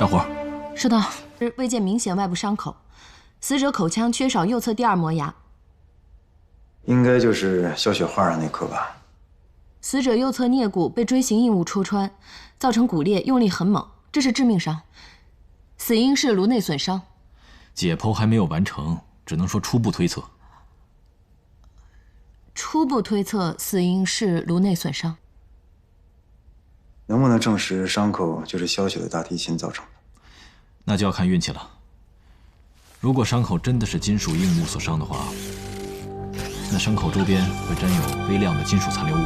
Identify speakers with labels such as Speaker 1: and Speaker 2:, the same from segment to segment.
Speaker 1: 幹活。
Speaker 2: 收到。未见明显外部伤口，死者口腔缺少右侧第二磨牙，
Speaker 3: 应该就是肖雪画上那颗吧。
Speaker 2: 死者右侧颞骨被锥形硬物戳穿，造成骨裂，用力很猛，这是致命伤。死因是颅内损伤。
Speaker 1: 解剖还没有完成，只能说初步推测。
Speaker 2: 初步推测死因是颅内损伤。
Speaker 3: 能不能证實傷口就是肖雪的大提琴造成的？
Speaker 1: 那就要看运氣了。如果伤口真的是金属硬物所伤的话，那伤口周边会沾有微量的金属残留物。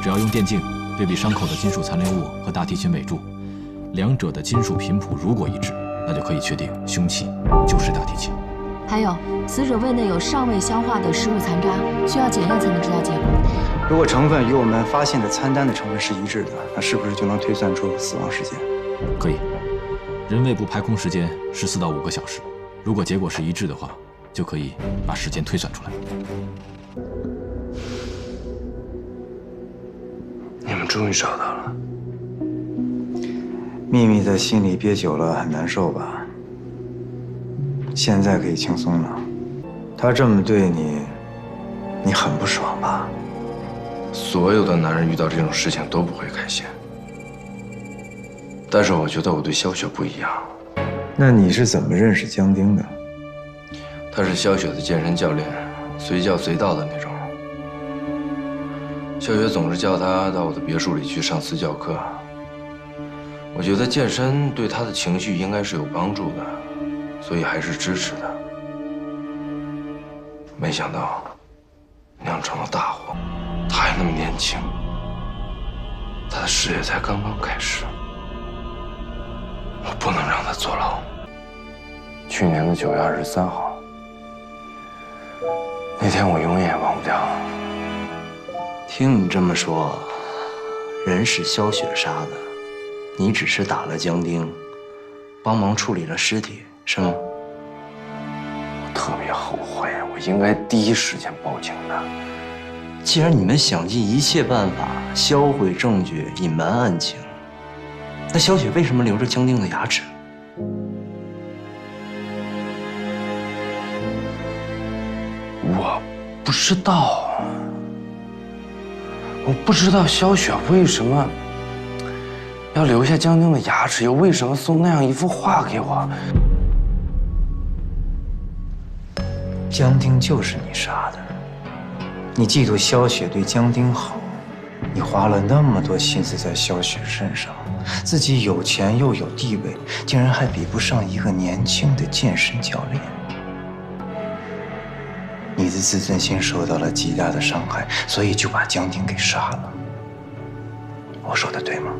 Speaker 1: 只要用电镜对比伤口的金属残留物和大提琴尾柱，两者的金属频谱如果一致，那就可以确定凶器就是大提琴。
Speaker 2: 还有，死者胃内有尚未消化的食物残渣，需要检验才能知道结果。
Speaker 3: 如果成分与我们发现的餐单的成分是一致的，那是不是就能推算出死亡时间？
Speaker 1: 可以。人胃部排空时间14到5个小时，如果结果是一致的话，就可以把时间推算出来。
Speaker 4: 你们终于找到了。
Speaker 3: 秘密在心里憋久了很难受吧？现在可以轻松了。他这么对你，你很不爽吧？
Speaker 4: 所有的男人遇到这种事情都不会开心。但是我觉得我对肖雪不一样。
Speaker 3: 那你是怎么认识江丁的？
Speaker 4: 他是肖雪的健身教练，随叫随到的那种。肖雪总是叫他到我的别墅里去上私教课。我觉得健身对他的情緒应该是有帮助的，所以还是支持的。没想到酿成了大祸，他还那么年轻，他的事业才刚刚开始。我不能让他坐牢。去年的9月23号，那天我永远也忘不掉。
Speaker 5: 听你这么说，人是肖雪杀的，你只是打了江丁，帮忙处理了尸體，是吗？
Speaker 4: 我特别后悔，我应该第一时间报警的。
Speaker 5: 既然你们想尽一切办法销毁证据、隱瞞案情，那肖雪為什麼留着江丁的牙齒？
Speaker 4: 我不知道，我不知道肖雪為什麼要留下江丁的牙齒，又為什麼送那樣一幅畫給我？
Speaker 3: 江丁就是你殺的，你嫉妒肖雪對江丁好，你花了那麼多心思在肖雪身上。自己有錢又有地位，竟然還比不上一個年輕的健身教練。你的自尊心受到了極大的傷害，所以就把江丁給殺了。我說的對嗎？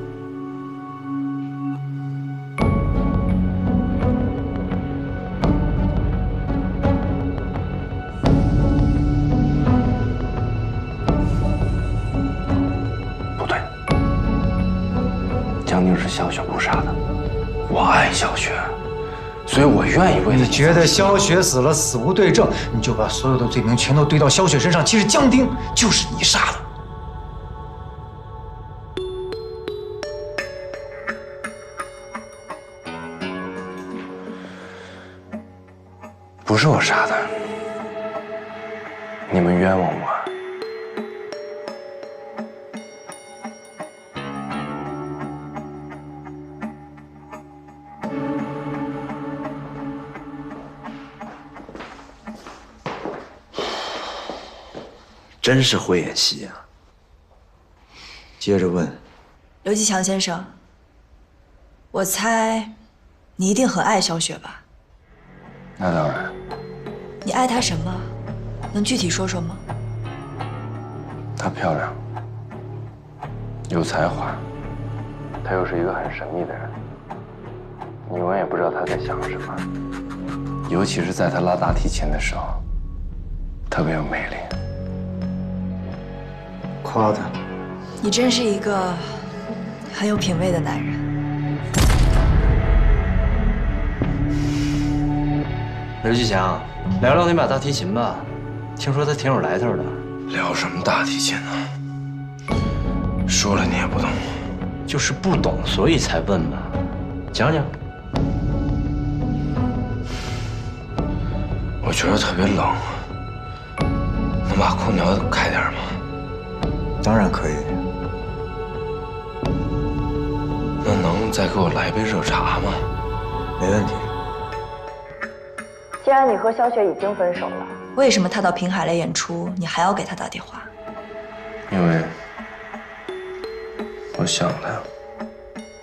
Speaker 4: 江丁是肖雪不杀的，我愛肖雪，所以我願意為
Speaker 3: 你覺得肖雪死了，死無對證，你就把所有的罪名全都堆到肖雪身上。其實江丁就是你殺的。
Speaker 4: 不是我殺的，你們冤枉我。
Speaker 5: 真是會演戲啊！
Speaker 3: 接着問，
Speaker 6: 劉繼強先生，我猜你一定很愛肖雪吧？
Speaker 4: 那當然。
Speaker 6: 你愛她什麼？能具體說說嗎？
Speaker 4: 她漂亮，有才華，她又是一個很神秘的人，你永遠不知道她在想什麼，尤其是在她拉大提琴的時候，特別有魅力。
Speaker 3: 誇他，
Speaker 6: 你真是一個很有品味的男人。
Speaker 5: 劉繼強，聊聊那把大提琴吧，聽說他挺有來頭的。
Speaker 4: 聊什麼大提琴呢？說了你也不懂。
Speaker 5: 就是不懂，所以才問嘛。講講。
Speaker 4: 我覺得特別冷，能把空調開點嗎？
Speaker 3: 當然可以。
Speaker 4: 那能再給我來一杯熱茶嗎？
Speaker 3: 沒問題。
Speaker 6: 既然你和小雪已經分手了，為什麼他到平海來演出，你還要給他打電話？
Speaker 4: 因為我想他。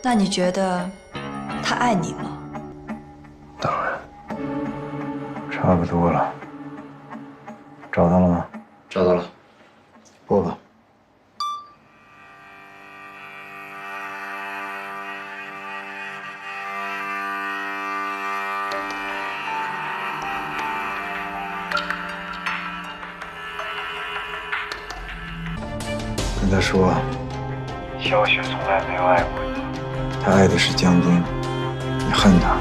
Speaker 6: 那你覺得他愛你嗎？
Speaker 4: 當然。
Speaker 3: 差不多了。找到了嗎？
Speaker 5: 找到了。
Speaker 3: 播吧。跟他说，小雪从來沒有愛過你，她愛的是江丁，你恨他，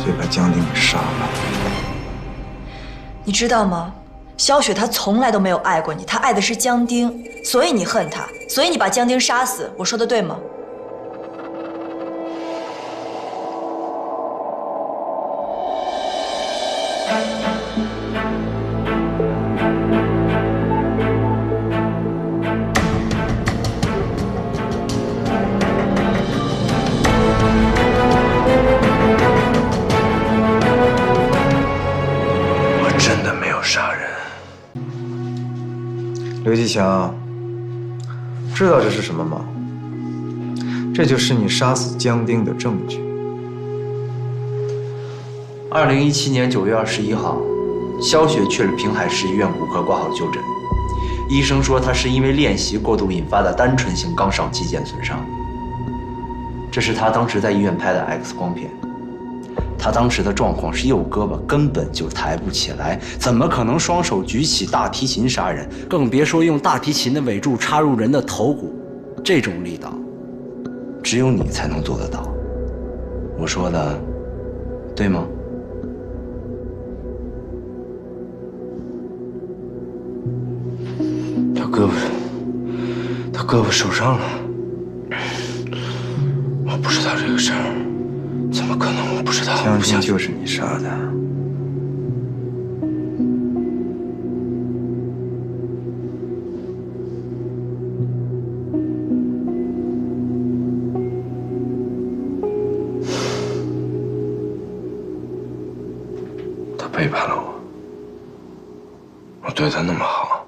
Speaker 3: 所以把江丁給殺了。
Speaker 6: 你知道嗎？小雪她從來都沒有愛過你，她愛的是江丁，所以你恨她，所以你把江丁殺死。我說的對嗎？
Speaker 3: 刘继强，知道這是什麼嗎？這就是你殺死江丁的證據。
Speaker 5: 2017年9月21號，肖雪去了平海市醫院骨科掛號就診。醫生說她是因為練習過度引發的單純性肛上肌腱損傷。這是她當時在醫院拍的 X 光片。她當時的狀況是右胳膊根本就抬不起來，怎麼可能雙手舉起大提琴殺人？更別說用大提琴的尾柱插入人的頭骨，這種力道，只有你才能做得到。我說的對嗎？
Speaker 4: 他胳膊受傷了，我不知道這個事兒。怎麼可能？我不知道。
Speaker 3: 江丁就是你殺的。
Speaker 4: 他背叛了我，我对他那麼好。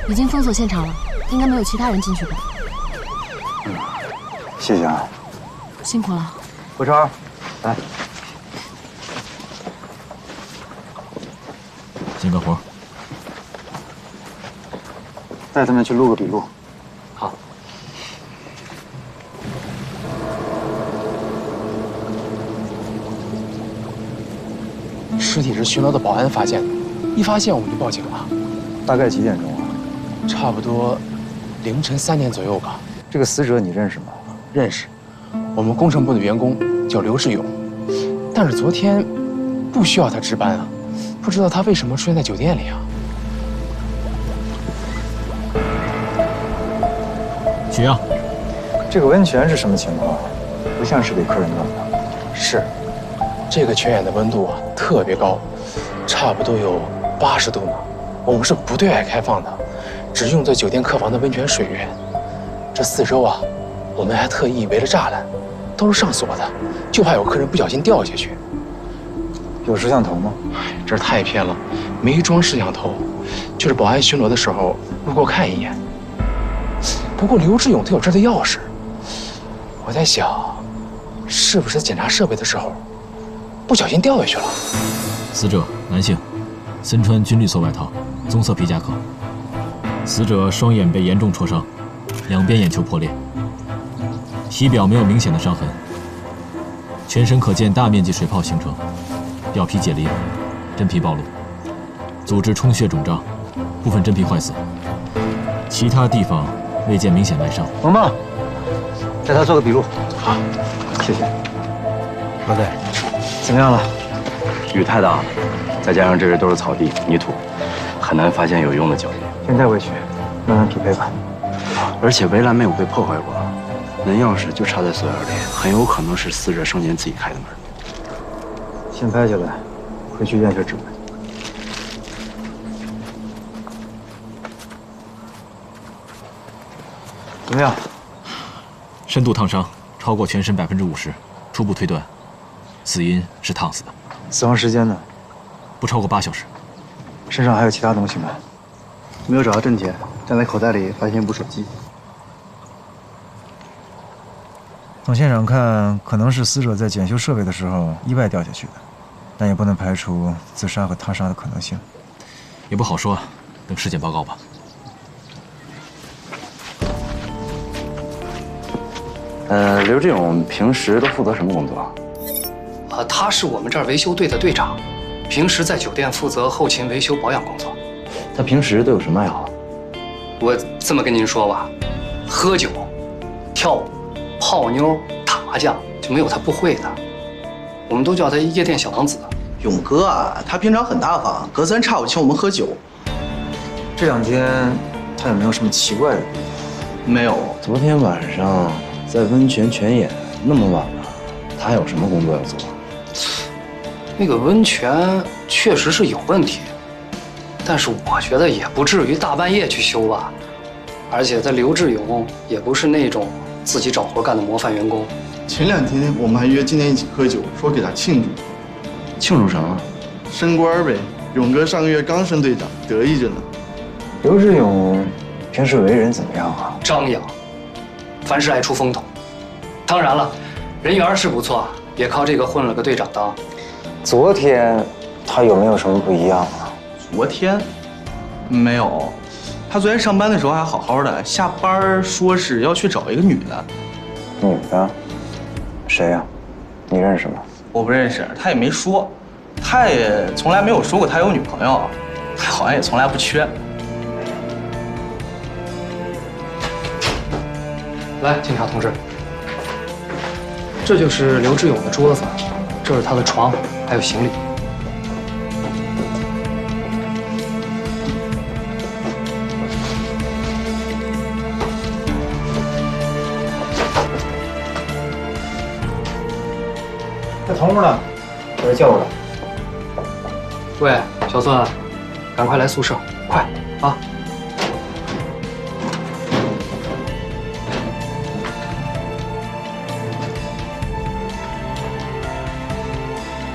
Speaker 2: 已經封鎖現場了，應該沒有其他人進去吧？
Speaker 3: 謝謝啊，
Speaker 2: 辛苦了。
Speaker 3: 胡超，來，
Speaker 1: 先幹活。
Speaker 3: 帶他們去錄個筆錄。
Speaker 5: 好。
Speaker 7: 屍體是巡邏的保安發現的，一發現我們就報警了。
Speaker 3: 大概幾點鐘啊？
Speaker 7: 差不多凌晨3點左右吧。
Speaker 3: 這個死者你認識嗎？
Speaker 7: 認識，我們工程部的員工叫劉志勇，但是昨天不需要他值班啊，不知道他為什麼出現在酒店裡啊？
Speaker 1: 取樣。
Speaker 3: 這個溫泉是什麼情況？不像是給客人弄的。
Speaker 7: 是，這個泉眼的溫度啊特別高，差不多有80度呢。我們是不對外開放的，只用在酒店客房的溫泉水源。這4周啊，我們還特意圍了柵欄，都是上鎖的，就怕有客人不小心掉下去。
Speaker 3: 有攝像頭嗎？
Speaker 7: 這兒太偏了，沒裝攝像頭，就是保安巡邏的時候路過看一眼。不過劉志勇他有這兒的鑰匙，我在想，是不是檢查設備的時候不小心掉下去了？
Speaker 1: 死者男性，身穿軍綠色外套，棕色皮夾克。死者雙眼被嚴重戳傷，兩邊眼球破裂，體表沒有明顯的傷痕，全身可見大面積水泡形成，表皮解離，真皮暴露，組織充血腫脹，部分真皮壞死，其他地方未見明顯外傷。
Speaker 3: 萌萌，帶他做個筆錄。
Speaker 7: 好，
Speaker 3: 謝謝。老戴，怎麼樣了？
Speaker 4: 雨太大了，再加上这边都是草地、泥土，很难发现有用的脚印。
Speaker 3: 先带回去，让他匹配吧。
Speaker 4: 而且围栏没有被破坏过，门钥匙就插在锁眼里，很有可能是死者生前自己开的门。
Speaker 3: 先拍下来，回去验下指纹。怎么样？
Speaker 1: 深度烫伤超过全身50%，初步推断，死因是烫死的。
Speaker 3: 死亡时间呢？
Speaker 1: 不超过8小时。
Speaker 3: 身上还有其他东西吗？
Speaker 8: 没有找到证件，但在口袋里发现一部手机。
Speaker 3: 从现场看，可能是死者在检修设备的时候意外掉下去的，但也不能排除自杀和他杀的可能性。
Speaker 1: 也不好说，等尸检报告吧。
Speaker 4: 刘志勇平时都负责什么工作？
Speaker 9: 他是我们这儿维修队的队长，平时在酒店负责后勤维修保养工作。
Speaker 4: 他平时都有什么爱好？
Speaker 9: 我这么跟您说吧，喝酒、跳舞、泡妞、打麻将，就没有他不会的。我们都叫他夜店小王子。
Speaker 8: 勇哥啊，他平常很大方，隔三差五请我们喝酒。
Speaker 3: 这2天他有没有什么奇怪的地方？
Speaker 8: 没有。
Speaker 4: 昨天晚上在温泉泉眼那么晚了，他还有什么工作要做？
Speaker 9: 那个温泉确实是有问题，但是我觉得也不至于大半夜去修吧。而且他刘志勇也不是那种自己找活干的模范员工。
Speaker 8: 前2天我们还约今天一起喝酒，说给他庆祝。
Speaker 4: 庆祝什么？
Speaker 8: 升官呗。勇哥上个月刚升队长，得意着呢。
Speaker 3: 刘志勇平时为人怎么样啊？
Speaker 9: 张扬，凡事爱出风头。当然了，人缘是不错，也靠这个混了个队长当。
Speaker 3: 昨天他有没有什么不一样啊？
Speaker 8: 昨天没有，他昨天上班的时候还好好的，下班说是要去找一个女的。
Speaker 3: 女的？谁呀？你认识吗？
Speaker 8: 我不认识，他也没说，他也从来没有说过他有女朋友，他好像也从来不缺。
Speaker 9: 来，警察同志，这就是刘志勇的桌子，这是他的床，还有行李。
Speaker 3: 这头目呢？有人叫我了。
Speaker 9: 喂，小孙，赶快来宿舍，快啊！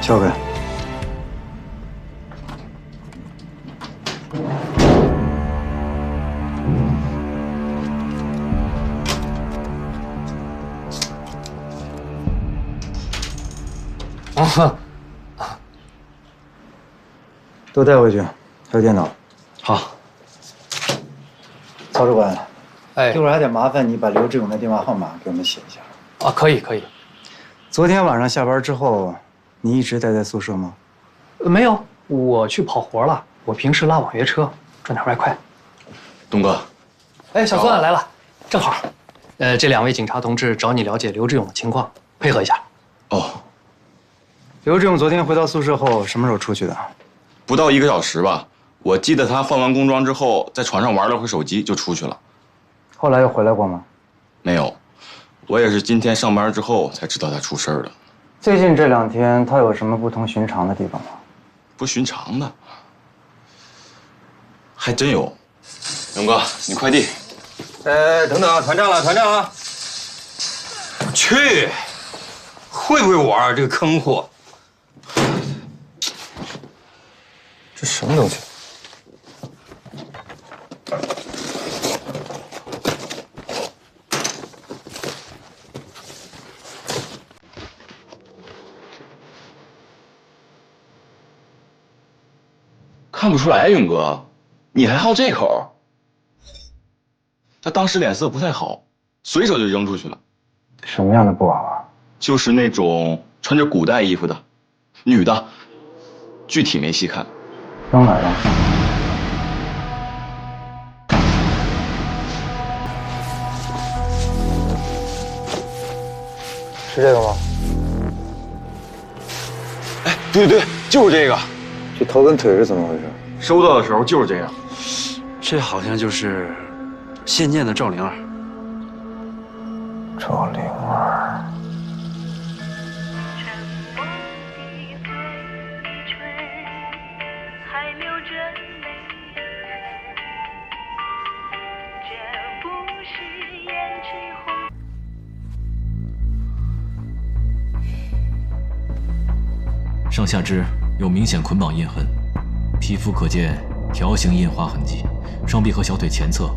Speaker 3: 敲开。都带回去，还有电脑。
Speaker 9: 好。
Speaker 3: 曹主管，
Speaker 9: 哎，
Speaker 3: 一会儿还得麻烦你把刘志勇的电话号码给我们写一下。
Speaker 9: 啊，可以可以。
Speaker 3: 昨天晚上下班之后，你一直待在宿舍吗？
Speaker 9: 没有，我去跑活了。我平时拉网约车，赚点外快。
Speaker 4: 东哥，
Speaker 9: 哎，小孙来了，正好。这2位警察同志找你了解刘志勇的情况，配合一下。
Speaker 4: 哦，
Speaker 3: 刘志勇昨天回到宿舍后，什么时候出去的？
Speaker 10: 不到1个小时吧。我记得他换完工装之后，在床上玩了会手机就出去了。
Speaker 3: 后来又回来过吗？
Speaker 10: 没有，我也是今天上班之后才知道他出事了。
Speaker 3: 最近这2天，他有什么不同寻常的地方吗？
Speaker 10: 不寻常的，还真有。勇哥，你快递。
Speaker 11: 等等，团长了，团长啊！去，会不会玩这个坑货？
Speaker 3: 这什么东西？
Speaker 10: 看不出来，勇哥，你还好这口。他当时脸色不太好，随手就扔出去了。
Speaker 3: 什么样的布娃娃？
Speaker 10: 就是那种穿着古代衣服的，女的，具体没细看。
Speaker 3: 扔哪儿了？是这个吗？
Speaker 10: 哎，对对对。就是這個。
Speaker 3: 這头跟腿是怎麼回事？
Speaker 10: 收到的时候就是这样。
Speaker 5: 这好像就是现见的赵灵儿。
Speaker 3: 赵灵儿。
Speaker 1: 上下肢有明显捆绑印痕，皮膚可見条形印花痕迹，雙臂和小腿前側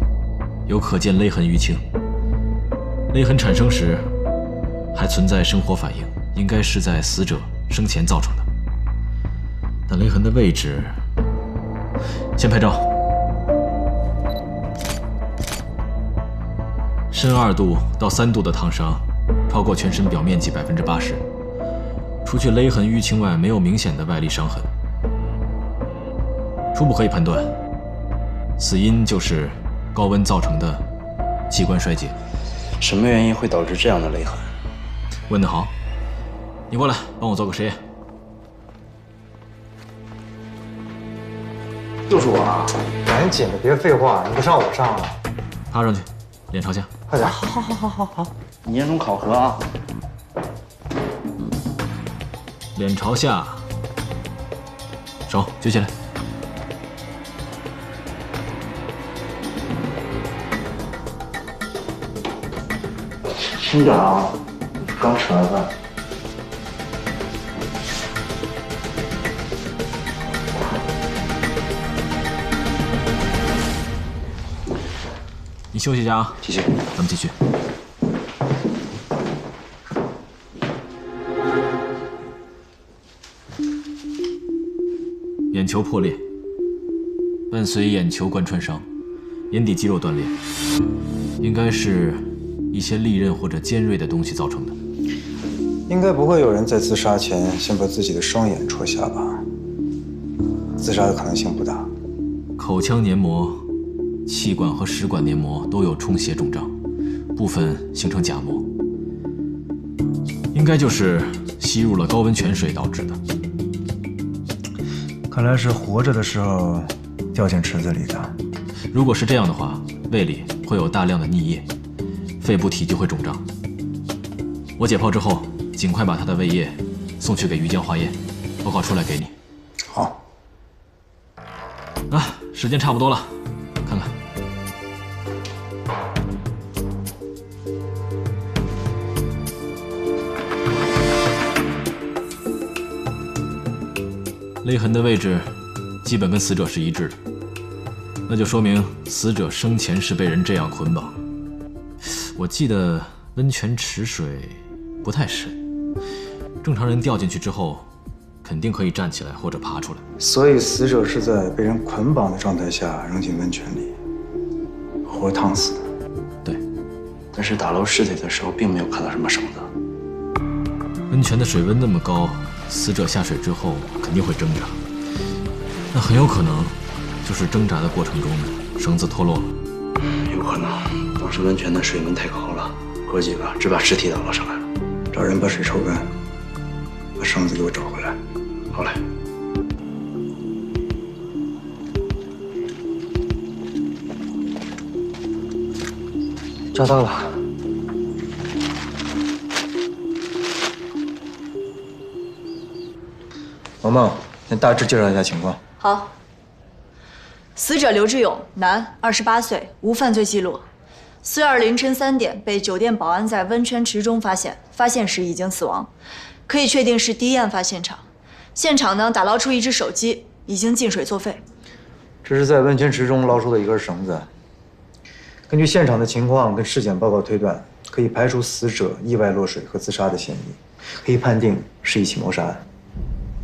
Speaker 1: 有可見勒痕淤青。勒痕產生時還存在生活反應，應該是在死者生前造成的。但勒痕的位置，先拍照。深2度到3度的燙傷，超過全身表面積80%。除去勒痕淤青外，沒有明顯的外力傷痕。初步可以判斷，死因就是高溫造成的器官衰竭。
Speaker 5: 什麼原因會導致這樣的勒痕？
Speaker 1: 問得好，你過來幫我做個實驗。
Speaker 3: 就是我啊！趕緊的，別廢話，你不上我上了。
Speaker 1: 趴上去，臉朝下。
Speaker 3: 快點。
Speaker 5: 好，你嚴重考核啊！
Speaker 1: 臉朝下，手舉起來。
Speaker 3: 輕點啊，剛吃完飯。
Speaker 1: 你休息一下啊。
Speaker 5: 繼續，
Speaker 1: 咱們繼續。眼球破裂，伴隨眼球貫穿傷，眼底肌肉斷裂，應該是一些利刃或者尖銳的東西造成的。
Speaker 3: 應該不會有人在自殺前先把自己的雙眼戳瞎吧？自殺的可能性不大。
Speaker 1: 口腔黏膜、氣管和食管黏膜都有充血腫脹，部分形成假膜，應該就是吸入了高溫泉水導致的。
Speaker 3: 看來是活着的時候掉進池子裡的。
Speaker 1: 如果是這樣的話，胃裡會有大量的溺液，肺部體就會腫脹。我解剖之後，盡快把他的胃液送去給於江化驗，報告出來給你。
Speaker 3: 好。
Speaker 1: 啊，時間差不多了，看看。勒痕的位置基本跟死者是一致的，那就說明死者生前是被人這樣捆綁。我記得溫泉池水不太深，正常人掉進去之後肯定可以站起來或者爬出來。
Speaker 3: 所以死者是在被人捆綁的狀態下扔進溫泉裡，活燙死的。
Speaker 1: 對，
Speaker 5: 但是打撈屍體的時候並沒有看到什麼繩子。
Speaker 1: 溫泉的水溫那麼高，死者下水之後肯定會掙扎，那很有可能就是掙扎的過程中繩子脫落了。
Speaker 5: 有可能當時溫泉的水溫太高了，哥幾個只把屍體打撈上來了。
Speaker 3: 找人把水抽乾，把繩子給我找回來。
Speaker 5: 好嘞。
Speaker 3: 找到了。萌萌，先大致介紹一下情況。
Speaker 6: 好。死者劉志勇，男，28歲，無犯罪記錄。4月2日凌晨3點被酒店保安在溫泉池中發現，發現時已經死亡，可以確定是第一案發現場。現場呢，打撈出一隻手機，已經進水作廢。
Speaker 3: 這是在溫泉池中撈出的一根繩子。根據現場的情況跟屍檢報告推斷，可以排除死者意外落水和自殺的嫌疑，可以判定是一起謀殺案。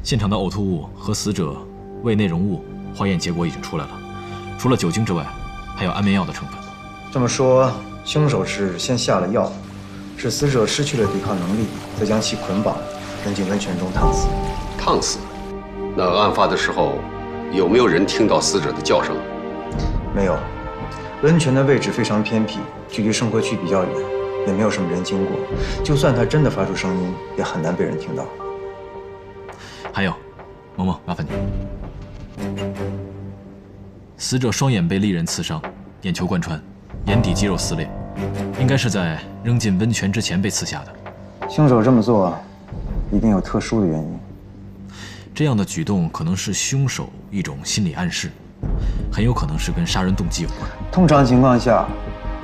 Speaker 1: 現場的嘔吐物和死者胃內容物化驗結果已經出來了，除了酒精之外，還有安眠藥的成分。
Speaker 3: 這麼說，兇手是先下了藥，使死者失去了抵抗能力，再將其捆綁，扔進溫泉中燙死。
Speaker 12: 燙死？那案發的時候，有沒有人聽到死者的叫聲？
Speaker 3: 沒有。溫泉的位置非常偏僻，距離生活區比較遠，也沒有什麼人經過。就算他真的發出聲音，也很難被人聽到。
Speaker 1: 還有，萌萌，麻煩你。死者双眼被利刃刺伤，眼球贯穿，眼底肌肉撕裂，应该是在扔进温泉之前被刺下的。
Speaker 3: 凶手这么做，一定有特殊的原因。
Speaker 1: 这样的举动可能是凶手一种心理暗示，很有可能是跟杀人动机有关。
Speaker 3: 通常情况下，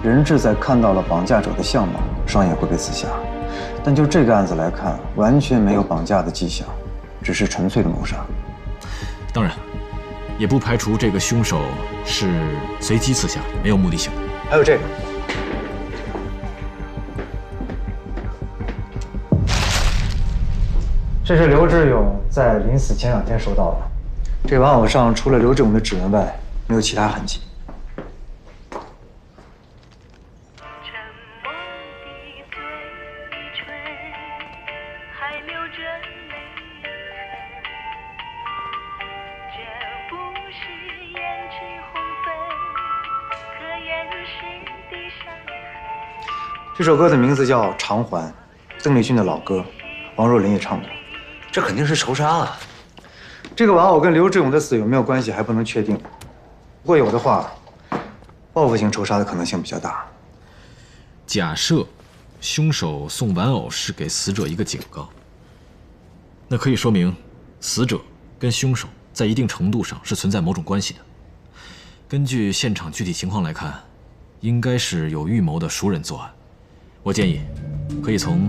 Speaker 3: 人质在看到了绑架者的相貌，双眼会被刺瞎。但就这个案子来看，完全没有绑架的迹象，只是纯粹的谋杀。
Speaker 1: 当然，也不排除这个凶手是随机刺下，没有目的性的。
Speaker 3: 还有这个，这是刘志勇在临死前2天收到的。这玩偶上除了刘志勇的指纹外，没有其他痕迹。这首歌的名字叫《偿还》，邓丽君的老歌，王若琳也唱过。
Speaker 5: 这肯定是仇杀啊！
Speaker 3: 这个玩偶跟刘志勇的死有没有关系还不能确定，如果有的话，报复性仇杀的可能性比较大。
Speaker 1: 假设凶手送玩偶是给死者一个警告，那可以说明死者跟凶手在一定程度上是存在某种關係的。根據現場具體情況來看，應該是有預謀的熟人作案。我建議可以從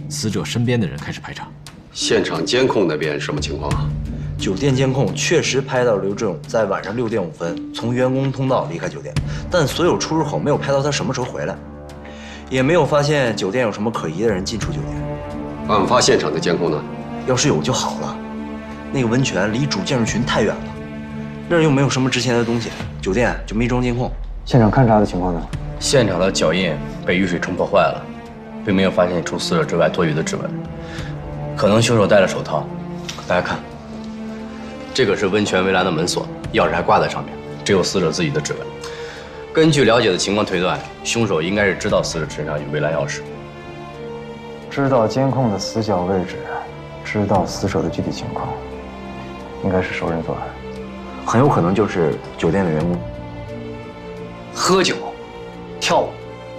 Speaker 1: 死者身邊的人開始排查。
Speaker 12: 現場監控那邊什麼情況啊？
Speaker 5: 酒店監控確實拍到劉志勇在晚上6點5分從員工通道離開酒店，但所有出入口沒有拍到他什麼時候回來，也沒有發現酒店有什麼可疑的人進出酒店。
Speaker 12: 案發現場的監控呢？
Speaker 5: 要是有就好了，那個溫泉離主建築群太遠了，那兒又沒有什麼值錢的東西，酒店就沒裝監控。
Speaker 3: 現場勘查的情況呢？
Speaker 13: 現場的腳印被雨水沖破壞了，並沒有發現除死者之外多餘的指紋，可能兇手戴了手套。大家看，這個是溫泉圍欄的門鎖，鑰匙還掛在上面，只有死者自己的指紋。根據了解的情況推斷，兇手應該是知道死者身上有圍欄鑰匙，
Speaker 3: 知道監控的死角位置，知道死者的具體情況，應該是熟人作案，
Speaker 5: 很有可能就是酒店的員工。
Speaker 9: 喝酒、跳舞、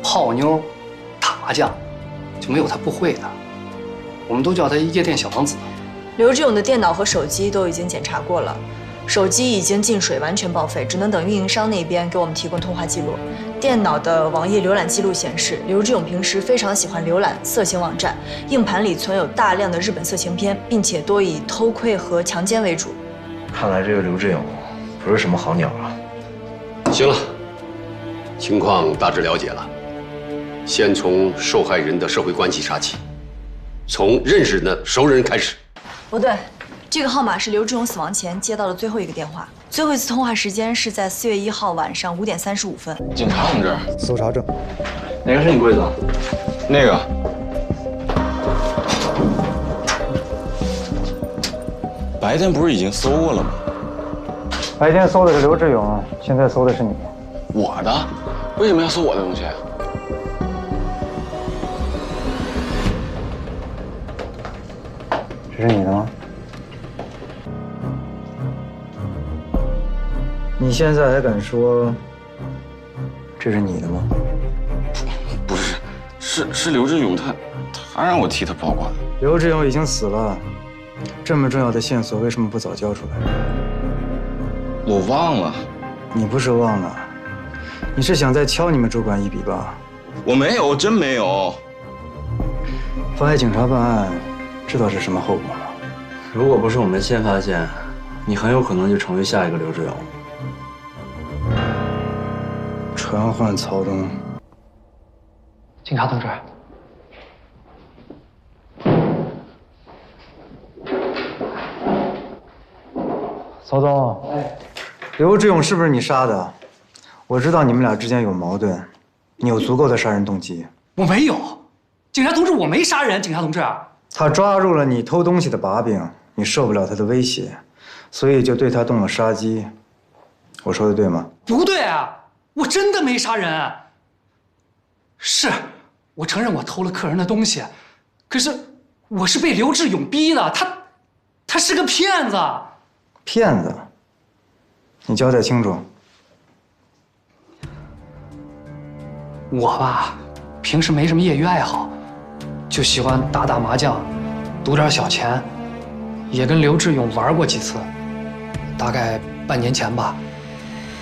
Speaker 9: 泡妞、打麻將，就沒有他不會的。我們都叫他夜店小王子。
Speaker 6: 劉志勇的電腦和手機都已經檢查過了，手機已經進水，完全報廢，只能等運營商那邊給我們提供通話記錄。電腦的網頁瀏覽記錄顯示，劉志勇平時非常喜歡瀏覽色情網站，硬盤裡存有大量的日本色情片，並且多以偷窺和強姦為主。
Speaker 5: 看來這個劉志勇不是什麼好鳥啊。
Speaker 12: 行了。情況大致了解了，先從受害人的社會關係查起，從認識的熟人開始。
Speaker 6: 不對，這個號碼是劉志勇死亡前接到的最後一個電話，最後一次通話時間是在4月1號晚上5點35分。
Speaker 10: 警察同志，
Speaker 3: 搜查證，
Speaker 8: 哪個是你櫃子？
Speaker 10: 那個。白天不是已經搜過了嗎？
Speaker 3: 白天搜的是劉志勇，現在搜的是你。
Speaker 10: 我的？為什麼要搜我的東西？
Speaker 3: 這是你的嗎？你現在還敢說這是你的嗎？
Speaker 10: 不是，是劉志勇他讓我替他保管。
Speaker 3: 劉志勇已經死了，這麼重要的線索為什麼不早交出來？
Speaker 10: 我忘了。
Speaker 3: 你不是忘了。你是想再敲你們主管一筆吧？
Speaker 10: 我沒有，真沒有。
Speaker 3: 妨礙警察辦案，知道是什麼後果嗎？
Speaker 5: 如果不是我們先發現，你很有可能就成為下一個劉志勇。
Speaker 3: 傳喚曹東。
Speaker 9: 警察同志。
Speaker 3: 曹東，劉志勇是不是你殺的？我知道你們倆之間有矛盾，你有足夠的殺人動機。
Speaker 9: 我沒有，警察同志，我沒殺人，警察同志。
Speaker 3: 他抓住了你偷東西的把柄，你受不了他的威脅，所以就對他動了殺機。我說的對嗎？
Speaker 9: 不對啊，我真的沒殺人。是，我承認我偷了客人的東西，可是我是被劉志勇逼的，他他是个騙子。
Speaker 3: 騙子？你交代清楚。
Speaker 9: 我吧，平时没什么业余爱好，就喜歡打打麻將，賭點小錢，也跟劉志勇玩過幾次。大概半年前吧，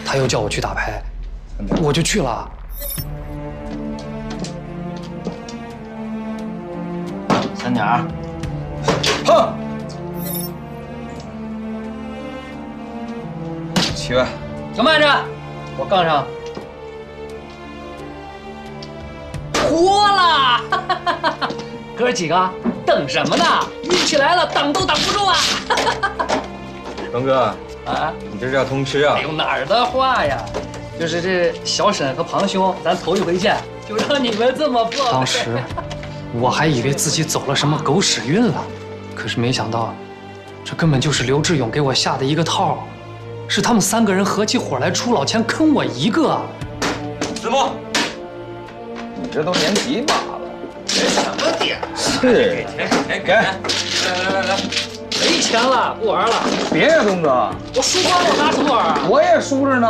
Speaker 9: 他又叫我去打牌，我就去了。
Speaker 5: 3點，
Speaker 11: 碰，7萬。
Speaker 9: 等慢着，我槓上。活了！哥幾個等什麼呢？運氣來了，擋都擋不住啊！
Speaker 11: 東哥
Speaker 9: 啊，
Speaker 11: 你這是要通吃啊？
Speaker 9: 哎呦，哪兒的話呀？就是這小沈和龐兄，咱頭一回見，就讓你們這麼破。當時我還以為自己走了什麼狗屎運了，可是沒想到，這根本就是劉志勇給我下的一個套，是他們3個人合起夥來出老千坑我一個。
Speaker 11: 師傅。你這都年幾把了？給什麼點？是，給。來。
Speaker 9: 沒錢了，不玩了。
Speaker 11: 別呀，東哥。
Speaker 9: 我輸光了，我拿什麼玩啊？
Speaker 11: 我也輸着呢。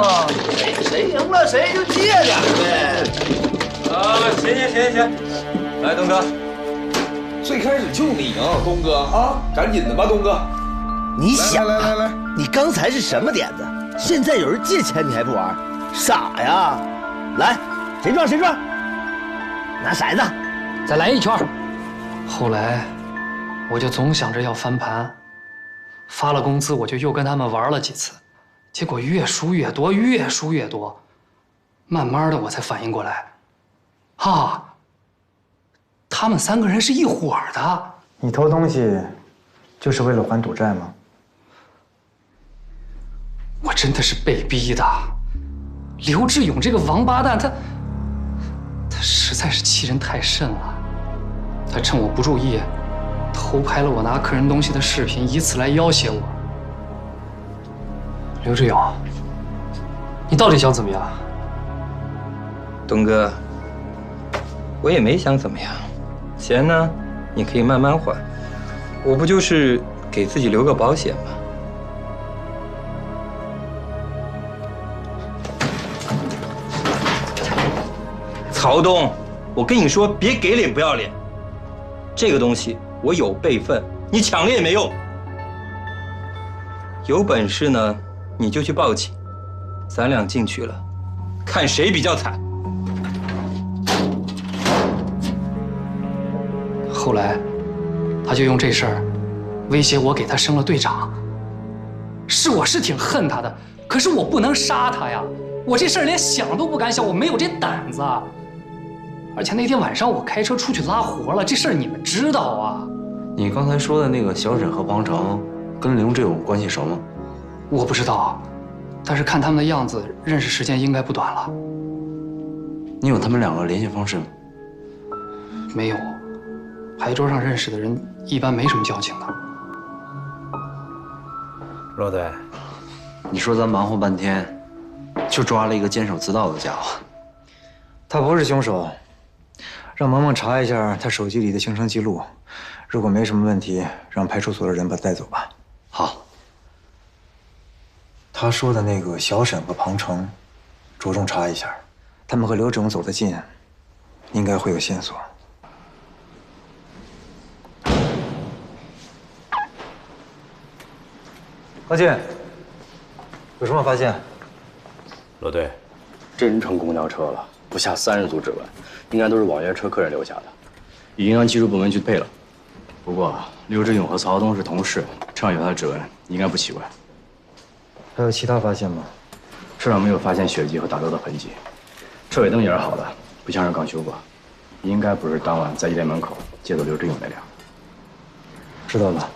Speaker 14: 誰贏了誰就借點唄。行。來，東哥。
Speaker 11: 最開始就你贏，東哥啊，趕緊的吧，東哥。
Speaker 14: 你想啊，
Speaker 11: 來。
Speaker 14: 你剛才是什麼點子？現在有人借錢你還不玩？傻呀！來，誰撞？拿骰子，
Speaker 9: 再來一圈。後來，我就總想着要翻盤，發了工資我就又跟他們玩了幾次，結果越輸越多，慢慢的我才反應過來，他們3個人是一夥的。
Speaker 3: 你偷東西，就是為了還賭債嗎？
Speaker 9: 我真的是被逼的。劉志勇這個王八蛋，他實在是欺人太甚了。他趁我不注意，偷拍了我拿客人東西的視頻，以此來要挾我。劉志勇，你到底想怎麼樣？
Speaker 15: 東哥，我也沒想怎麼樣，錢呢，你可以慢慢還，我不就是給自己留個保險嗎？曹東，我跟你說，別給臉不要臉。這個東西我有備份，你搶了也沒用。有本事呢，你就去報警，咱倆進去了，看誰比較慘。
Speaker 9: 後來，他就用這事兒威脅我，給他升了隊長。我是挺恨他的，可是我不能殺他呀！我這事兒連想都不敢想，我沒有這膽子。而且那天晚上我開車出去拉活了，這事兒你們知道啊。
Speaker 5: 你剛才說的那個小沈和龐成跟劉志勇關係熟嗎？
Speaker 9: 我不知道，但是看他們的樣子，認識時間應該不短了。
Speaker 5: 你有他們兩個聯繫方式嗎？
Speaker 9: 沒有，牌桌上認識的人一般沒什麼交情的。
Speaker 5: 羅隊，你說咱忙活半天，就抓了一個監守自盜的家伙。
Speaker 3: 他不是兇手，讓萌萌查一下他手機裡的行程記錄，如果沒什麼問題，讓派出所的人把他帶走吧。
Speaker 5: 好。
Speaker 3: 他說的那個小沈和龐成，着重查一下，他們和劉志勇走得近，應該會有線索。何進，有什麼發現？
Speaker 13: 羅隊，這人乘公交車了，不下30組指紋，應該都是網約車客人留下的，已經讓技術部門去配了。不過劉志勇和曹東是同事，車上有他的指紋，應該不奇怪。
Speaker 3: 還有其他發現嗎？
Speaker 13: 車上沒有發現血跡和打鬥的痕跡，車尾燈也是好的，不像是剛修過，應該不是當晚在夜店門口借走劉志勇那輛。
Speaker 3: 知道了，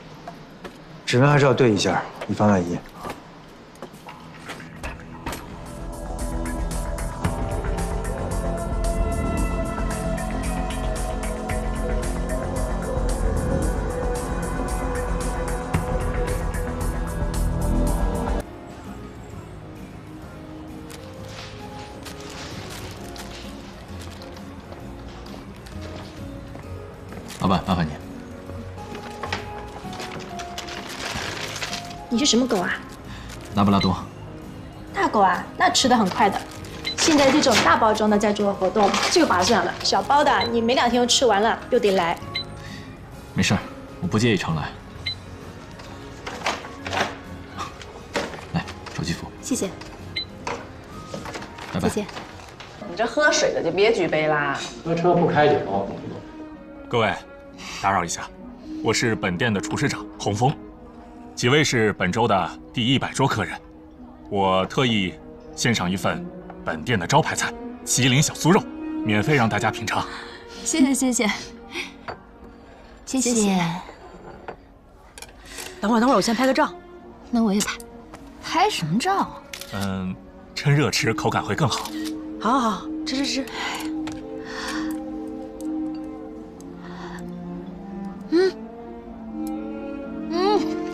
Speaker 3: 指紋還是要對一下，以防萬一。
Speaker 1: 老板，麻煩你。
Speaker 16: 你是什么狗啊？
Speaker 1: 拉布拉多。
Speaker 16: 大狗啊，那吃的很快的。现在这种大包装的在做活动，最划算了。小包的你没2天就吃完了，又得来。
Speaker 1: 没事儿，我不介意常来。来，手机付。
Speaker 16: 谢谢。
Speaker 1: 拜拜。
Speaker 16: 谢谢。
Speaker 17: 你这喝水的就别举杯啦。
Speaker 7: 喝车不开酒。
Speaker 18: 各位，打扰一下，我是本店的厨师长洪峰，几位是本周的第100桌客人，我特意献上一份本店的招牌菜麒麟小酥肉，免费让大家品尝。
Speaker 2: 谢谢谢谢谢谢。
Speaker 6: 等会儿，我先拍个照。
Speaker 2: 那我也拍。拍什么照？
Speaker 18: 趁热吃口感会更好。
Speaker 6: 好，好，好，吃。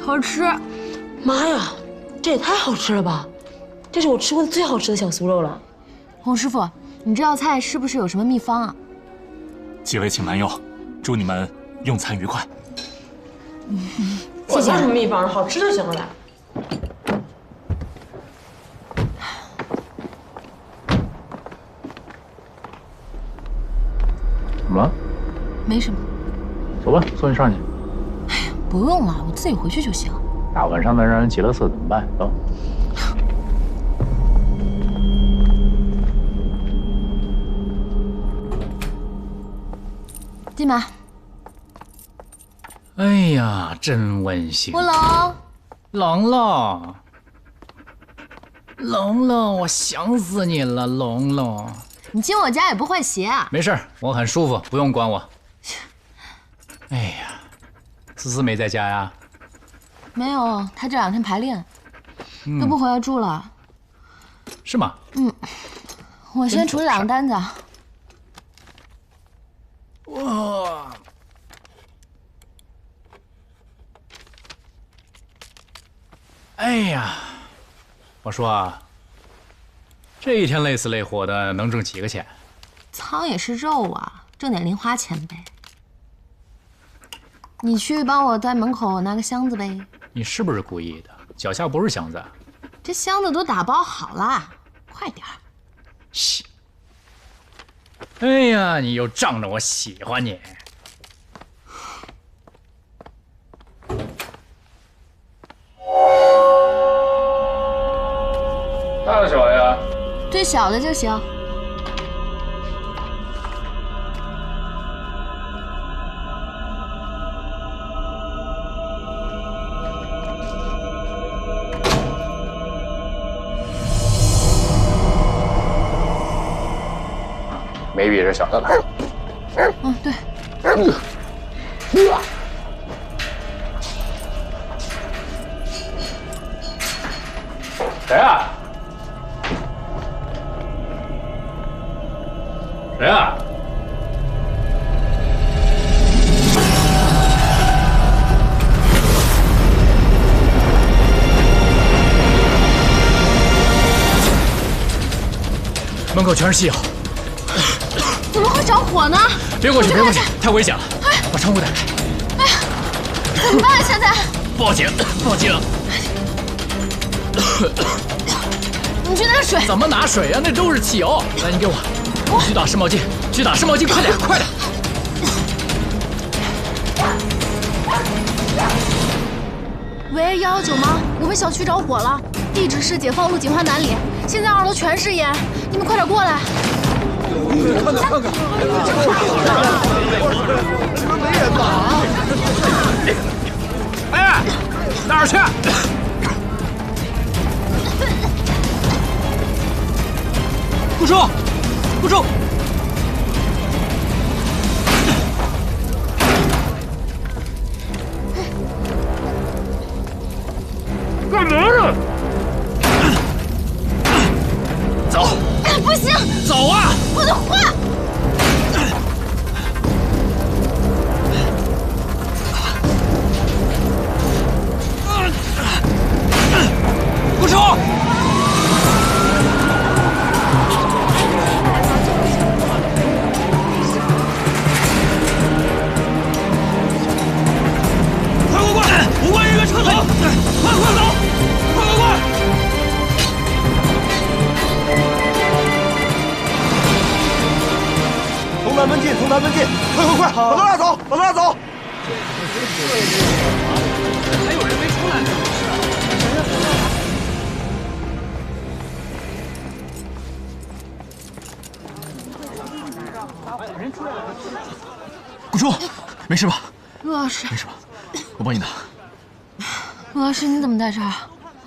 Speaker 2: 好吃。
Speaker 6: 妈呀，这也太好吃了吧！这是我吃过的最好吃的小酥肉了。
Speaker 2: 洪师傅，你这道菜是不是有什么秘方啊？
Speaker 18: 几位请慢用，祝你们用餐愉快。
Speaker 6: 我叫什么秘方？好吃就行了啦。
Speaker 7: 怎么了？
Speaker 2: 没什么。
Speaker 7: 走吧，送你上去。
Speaker 2: 不用了，我自己回去就行。
Speaker 7: 大晚上的让人急了色怎么办？走。
Speaker 2: 进吧。
Speaker 19: 哎呀，真温馨。
Speaker 2: 我冷。
Speaker 19: 龙龙，龙龙，我想死你了，龙龙。
Speaker 2: 你进我家也不换鞋啊？
Speaker 19: 没事，我很舒服，不用管我。哎呀，思思没在家呀？
Speaker 2: 没有，他这2天排练，都不回来住了。
Speaker 19: 是吗？
Speaker 2: 我先处理2个单子。
Speaker 19: 哇！哎呀，我说啊，这一天累死累活的，能挣几个钱？
Speaker 2: 仓也是肉啊，挣点零花钱呗。你去帮我在门口拿个箱子呗。
Speaker 19: 你是不是故意的？脚下不是箱子。
Speaker 2: 这箱子都打包好了，快点儿。
Speaker 19: 嘘。哎呀，你又仗着我喜欢你。
Speaker 7: 大的小呀？
Speaker 2: 最小的就行。
Speaker 7: 没比这小的了。
Speaker 2: 对。
Speaker 7: 谁啊？谁啊？
Speaker 19: 门口全是稀药。
Speaker 2: 怎么会着火呢？
Speaker 19: 别过去，别过去，太危险了！把窗户打开。
Speaker 2: 哎呀，怎么办现在？
Speaker 19: 报警！报警！
Speaker 2: 你去拿水。
Speaker 19: 怎么拿水啊？那都是汽油。来，你给我。去打湿毛巾，去打湿毛巾，快点，快点！
Speaker 16: 喂，119吗？我们小区着火了，地址是解放路锦华南里，现在2楼全是烟，你们快点过来。
Speaker 14: 看看，这边没人吧？
Speaker 19: 哎，哪儿去？
Speaker 1: 顾叔，顾叔！
Speaker 14: 干嘛呢？
Speaker 19: 走！
Speaker 2: 不行，
Speaker 19: 走啊！
Speaker 2: 我的话。
Speaker 1: 顾叔！
Speaker 14: 南门进，從南門進，快快快，往那走，往那走。
Speaker 19: 还有人没出来呢。
Speaker 1: 顾叔，没事吧？
Speaker 2: 陆老师，
Speaker 1: 没事吧？我帮你拿。
Speaker 2: 陆老师，你怎么在这儿？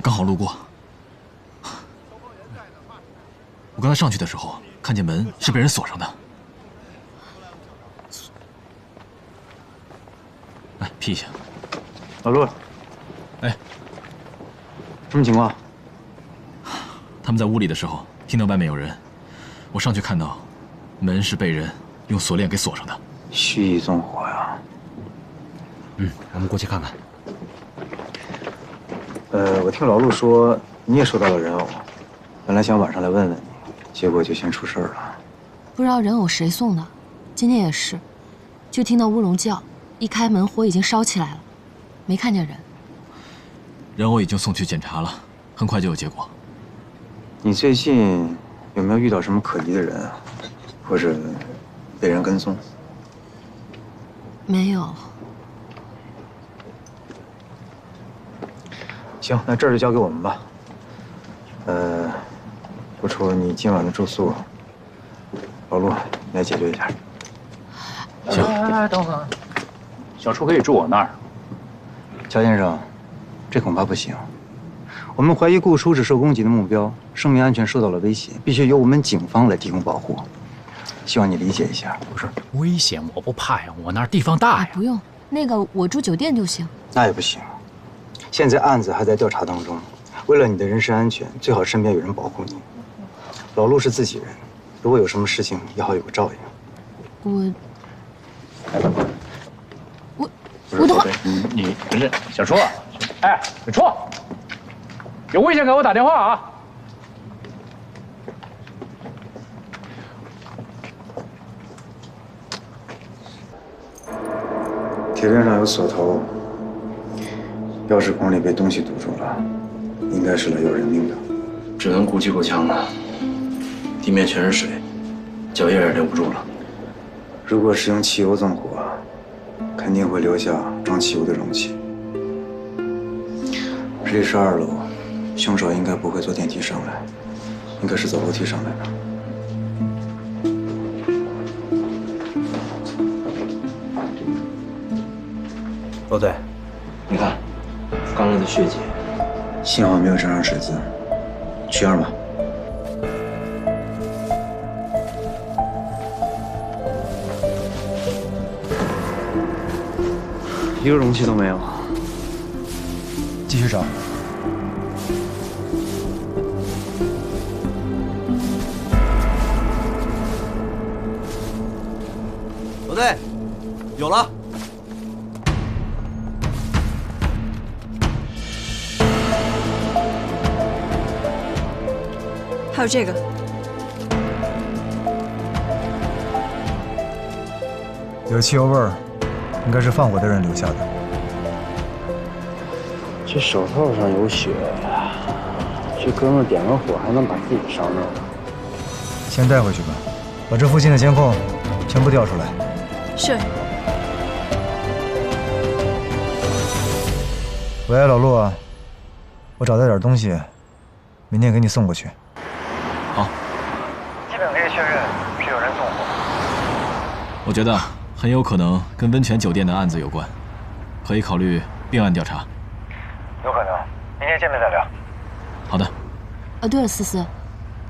Speaker 1: 刚好路过。我刚才上去的时候，看见门是被人锁上的。来，披一下。
Speaker 3: 老陆，
Speaker 1: 哎，
Speaker 3: 什么情况？
Speaker 1: 他们在屋里的时候，听到外面有人，我上去看到，门是被人用锁链给锁上的。
Speaker 3: 蓄意纵火呀！
Speaker 1: 我们过去看看。
Speaker 3: 我听老陆说你也收到了人偶，本来想晚上来问问你，结果就先出事了。
Speaker 2: 不知道人偶谁送的，今天也是，就听到乌龙叫，一開門火已經燒起來了，沒看見人。
Speaker 1: 人偶已經送去檢查了，很快就有結果。
Speaker 3: 你最近有沒有遇到什麼可疑的人啊？或者被人跟蹤？
Speaker 2: 沒有。
Speaker 3: 行，那這兒就交給我們吧。不出你今晚的住宿，老陸，你來解決一下。
Speaker 19: 行，等會兒，小初可以住我那兒。
Speaker 3: 喬先生，這恐怕不行。我們懷疑顧叔是受攻擊的目標，生命安全受到了威脅，必須由我們警方來提供保護。希望你理解一下。不是
Speaker 19: 危險我不怕呀，我那兒地方大呀。
Speaker 2: 不用，那個我住酒店就行。
Speaker 3: 那也不行，現在案子還在調查當中，為了你的人身安全，最好身邊有人保護你。老陸是自己人，如果有什麼事情，也好有個照應。
Speaker 2: 我等會兒，
Speaker 19: 你不是小初，哎，小初，有危險給我打電話啊！
Speaker 3: 鐵鏈上有鎖頭，鑰匙孔裡被東西堵住了，應該是來要人命的。
Speaker 5: 只能估計夠嗆了，地面全是水，腳印也留不住了。
Speaker 3: 如果使用汽油縱火，肯定會留下裝汽油的容器。這裡是2樓，兇手應該不會坐電梯上來，應該是走樓梯上來的。羅隊，
Speaker 5: 你看，剛才的血跡，
Speaker 3: 幸好沒有沾上水漬，取樣吧。一個容器都沒有，繼續找。
Speaker 14: 羅隊，有了。
Speaker 6: 還有這個，
Speaker 3: 有汽油味兒，應該是放火的人留下的。
Speaker 4: 這手套上有血，這哥們點個火還能把自己燒着。
Speaker 3: 先帶回去吧，把這附近的監控全部調出來。
Speaker 6: 是。
Speaker 3: 喂，老陸，我找到點東西，明天給你送過去。
Speaker 1: 好。
Speaker 3: 基本可以確認是有人縱火。
Speaker 1: 我覺得很有可能跟溫泉酒店的案子有關，可以考慮併案調查。
Speaker 3: 有可能，明天見面再聊。
Speaker 1: 好的。
Speaker 2: 對了，思思，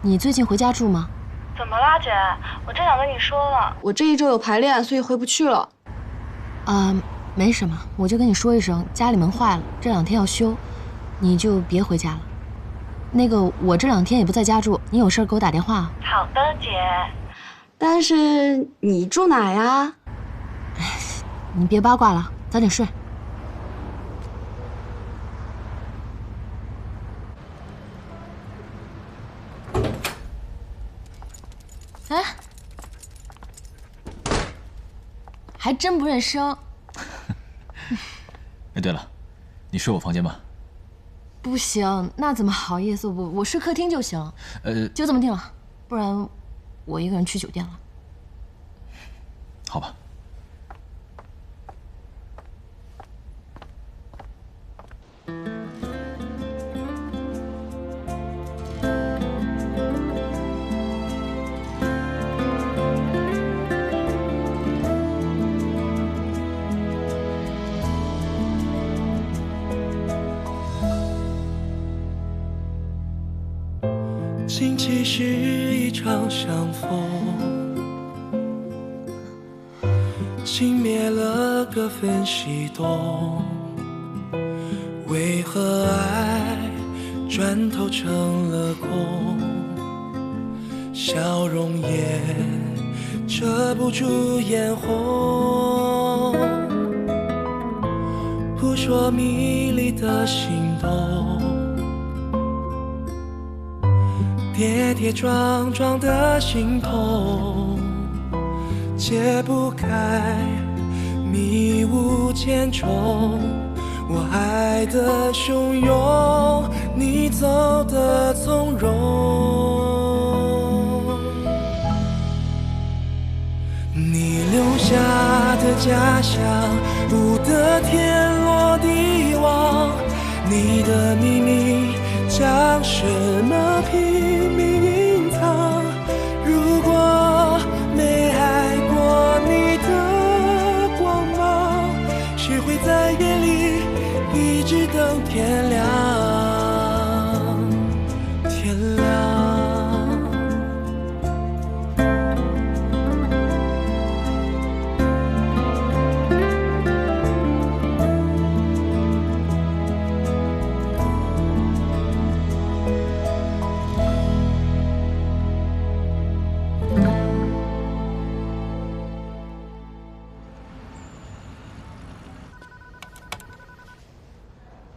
Speaker 2: 你最近回家住嗎？
Speaker 20: 怎麼啦，姐？我正想跟你說呢，我這一周有排練，所以回不去了。
Speaker 2: 沒什麼，我就跟你說一聲，家裡門壞了，這2天要修，你就別回家了。那個，我這2天也不在家住，你有事給我打電話。
Speaker 20: 好的，姐。但是你住哪呀？
Speaker 2: 你別八卦了，早點睡。哎，還真不認生。
Speaker 1: 哎，對了，你睡我房間吧。
Speaker 2: 不行，那怎麼好意思？我睡客廳就行。就這麼定了，不然我一個人去酒店了。
Speaker 1: 好吧。
Speaker 21: 竟其是一场相逢，轻灭了各分西东。为何爱轉頭成了空？笑容也遮不住眼紅，撲朔迷離的心動，跌跌撞撞的心痛，解不開迷霧千重。我愛的洶湧，你走的從容。你留下的家鄉，不得天落地亡。你的秘密將什麼拼命隱藏？如果沒愛過你的光芒，誰會在夜裡一直等天亮？天亮。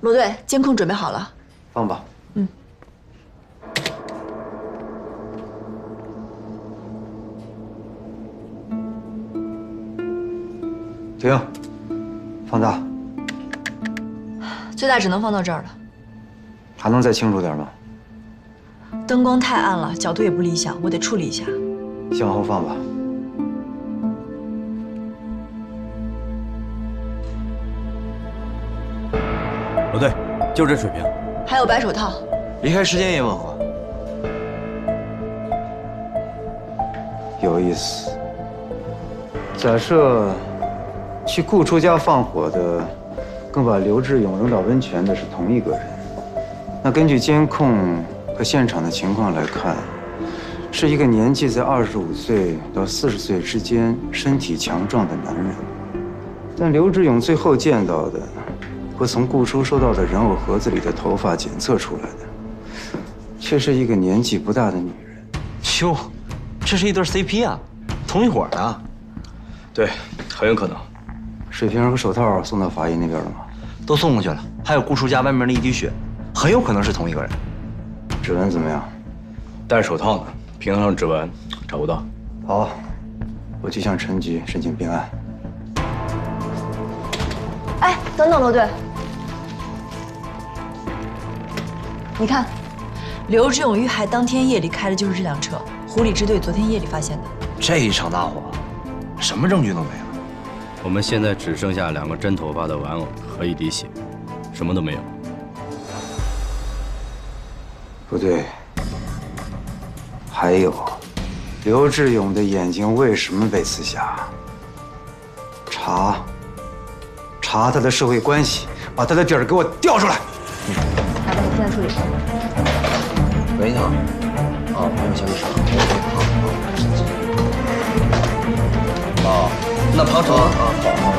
Speaker 6: 罗队，监控準備好了，
Speaker 3: 放吧。
Speaker 6: 嗯。
Speaker 3: 停，放大。
Speaker 6: 最大只能放到这兒了。
Speaker 3: 還能再清楚點嗎？
Speaker 6: 燈光太暗了，角度也不理想，我得處理一下。
Speaker 3: 向後放吧。
Speaker 14: 罗队，就這水平。
Speaker 6: 還有白手套。
Speaker 14: 離開時間也吻合。
Speaker 3: 有意思。假設去顧初家放火的，跟把劉志勇扔到溫泉的是同一個人，那根據監控和現場的情況來看，是一個年紀在25歲到40歲之間、身體強壯的男人。但劉志勇最後見到的，和從顧初收到的人偶盒子裡的頭髮檢測出來的，卻是一個年紀不大的女人。
Speaker 14: 喲，這是一對 CP 啊，同一夥的。
Speaker 13: 對，很有可能。
Speaker 3: 水瓶和手套送到法醫那邊了嗎？
Speaker 14: 都送過去了，還有顧初家外面的一滴血，很有可能是同一個人。
Speaker 3: 指紋怎麼樣？
Speaker 13: 戴着手套呢，平衡上指紋找不到。
Speaker 3: 好，我去向陳局申請併案。
Speaker 6: 哎，等等，羅隊。你看，劉志勇遇害當天夜裡開的就是這輛車，湖裡支隊昨天夜裡發現的。
Speaker 14: 這一場大火，什麼證據都沒有。
Speaker 13: 我們現在只剩下2個真頭髮的玩偶和一滴血，什麼都沒有。
Speaker 3: 不對，還有，劉志勇的眼睛為什麼被刺瞎？查他的社會關係，把他的底兒給我調出來。
Speaker 6: 麻煩你現在處理。
Speaker 14: 喂，你好。哦，沒有消息。哦，那龐城。好，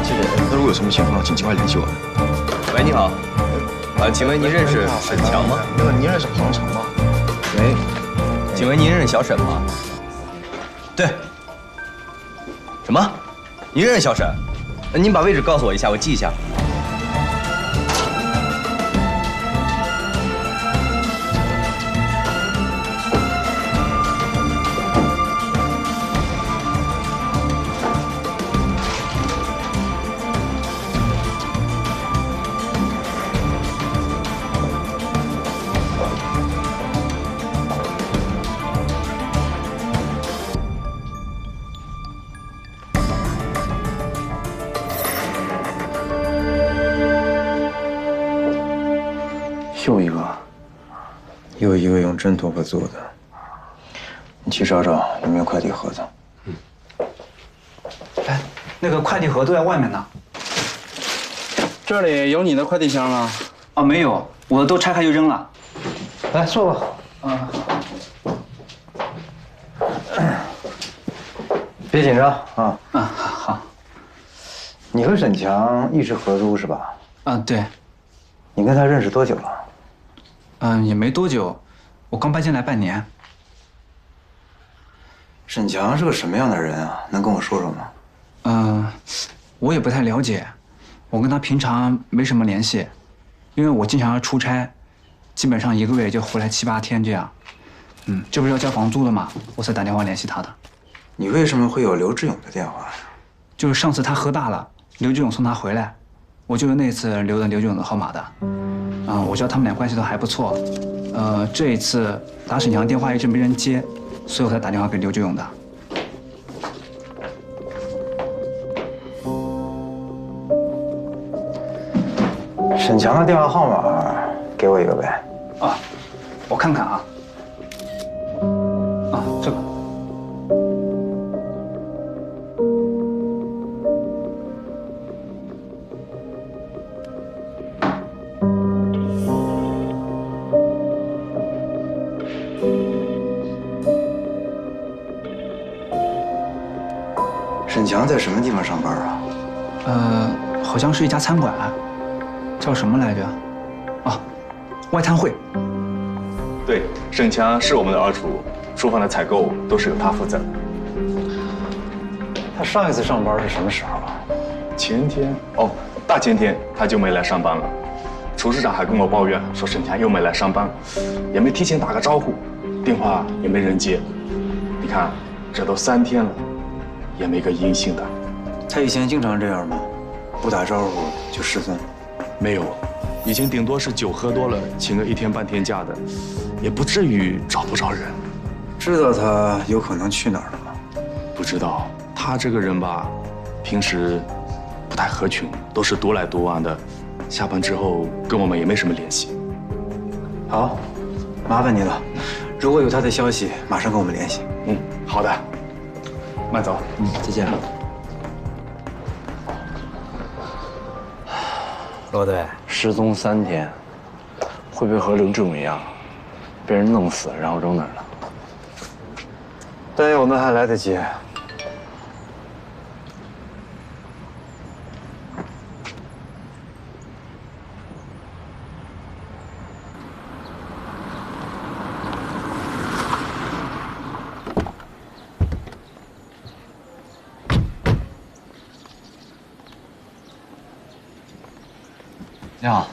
Speaker 14: 謝謝。那如果有什麼情況，請盡快聯繫我們。喂，你好。請問您認識沈強嗎？您認識龐城嗎？喂，請問您認識小沈嗎？對。什麼？您認識小沈？您把位置告訴我一下，我記一下。
Speaker 3: 又一个，又一个用真头发做的。你去找找有没有快递盒子。
Speaker 12: 哎，那个快递盒都在外面呢。
Speaker 8: 这里有你的快递箱吗？
Speaker 12: 啊，没有，我都拆开就扔了。
Speaker 3: 来，坐吧。
Speaker 12: 啊。
Speaker 3: 别紧张啊。
Speaker 12: 嗯，好。
Speaker 3: 你和沈强一直合租是吧？
Speaker 12: 啊，对。
Speaker 3: 你跟他认识多久了？
Speaker 12: 也没多久，我刚搬进来半年。
Speaker 3: 沈强是个什么样的人啊？能跟我说说吗？
Speaker 12: 我也不太了解，我跟他平常没什么联系，因为我经常要出差，基本上1个月也就回来7、8天这样。这不是要交房租了吗？我才打电话联系他的。
Speaker 3: 你为什么会有刘志勇的电話呀？
Speaker 12: 就是上次他喝大了，刘志勇送他回来，我就是那次留的刘志勇的号碼的。我知道他們倆關係都還不錯。這一次打沈強電話一直沒人接，所以我才打電話給劉志勇的。
Speaker 3: 沈強的電話號碼給我一個唄。
Speaker 12: 啊，我看看啊。這個。
Speaker 3: 沈強在什麼地方上班啊？
Speaker 12: 好像是一家餐館，叫什麼來着？啊，外灘會。
Speaker 10: 對，沈強是我們的二廚，廚房的採購都是由他負責的。
Speaker 3: 他上一次上班是什麼時候啊？
Speaker 10: 前天哦，大前天他就沒來上班了。廚師長還跟我抱怨說沈強又沒來上班，也沒提前打個招呼，電話也沒人接。你看，這都3天了。也沒個音信的。
Speaker 3: 他以前經常這樣嗎？不打招呼就失蹤？
Speaker 10: 沒有，以前頂多是酒喝多了，請個1天半天假的，也不至於找不着人。
Speaker 3: 知道他有可能去哪兒了嗎？
Speaker 10: 不知道，他這個人吧，平時不太合群，都是獨來獨往的，下班之後跟我們也沒什麼聯繫。
Speaker 3: 好，麻煩你了。如果有他的消息，馬上跟我們聯繫。
Speaker 10: 好的。慢走。
Speaker 3: 再見。
Speaker 4: 羅隊，失蹤3天，會不會和劉志勇一樣，被人弄死，然後扔那兒了？
Speaker 3: 但有那還來得及。
Speaker 5: 你好，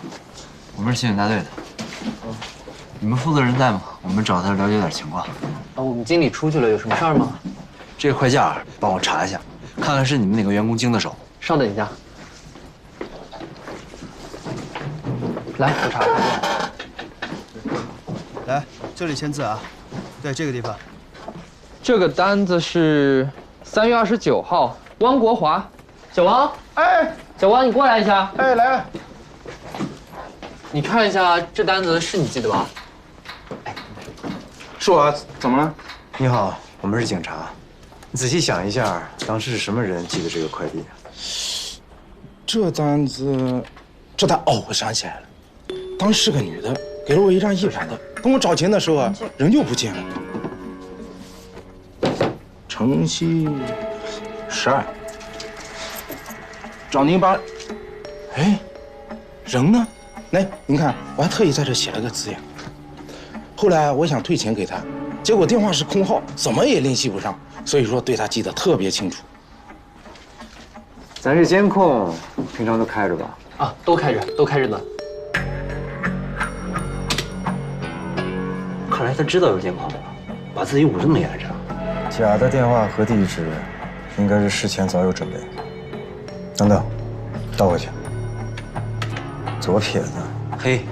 Speaker 5: 我们是刑警大队的。你们负責人在嗎？我們找他了解點情況。
Speaker 9: 我們經理出去了，有什麼事兒嗎？
Speaker 5: 這個快件幫我查一下，看看是你們哪個員工經的手。
Speaker 9: 稍等一下。來，我查看。
Speaker 22: 來，這裡簽字啊。對，這個地方。
Speaker 9: 這個單子是3月29號，汪國華。小王，哎，小王，你過來一下。
Speaker 22: 哎，來。
Speaker 9: 你看一下這單子是你寄的吧？
Speaker 22: 是我，怎麼了？
Speaker 3: 你好，我們是警察。你仔細想一下，當時是什麼人寄的這個快遞？
Speaker 22: 這單子，哦，我想起來了，當時是個女的，給了我一張100的，跟我找錢的時候啊，人就不見了。城西12，找您幫。哎，人呢？來，您看，我還特意在這寫了個字呀。後來我想退錢給他，結果電話是空號，怎麼也聯繫不上，所以說對他記得特別清楚。
Speaker 3: 咱這監控平常都開着吧？
Speaker 9: 啊，都開着，都開着呢。
Speaker 5: 看來他知道有監控，把自己捂這麼嚴實。
Speaker 3: 假的電話和地址，應該是事前早有準備。等等，倒回去。左撇子，
Speaker 5: 嘿，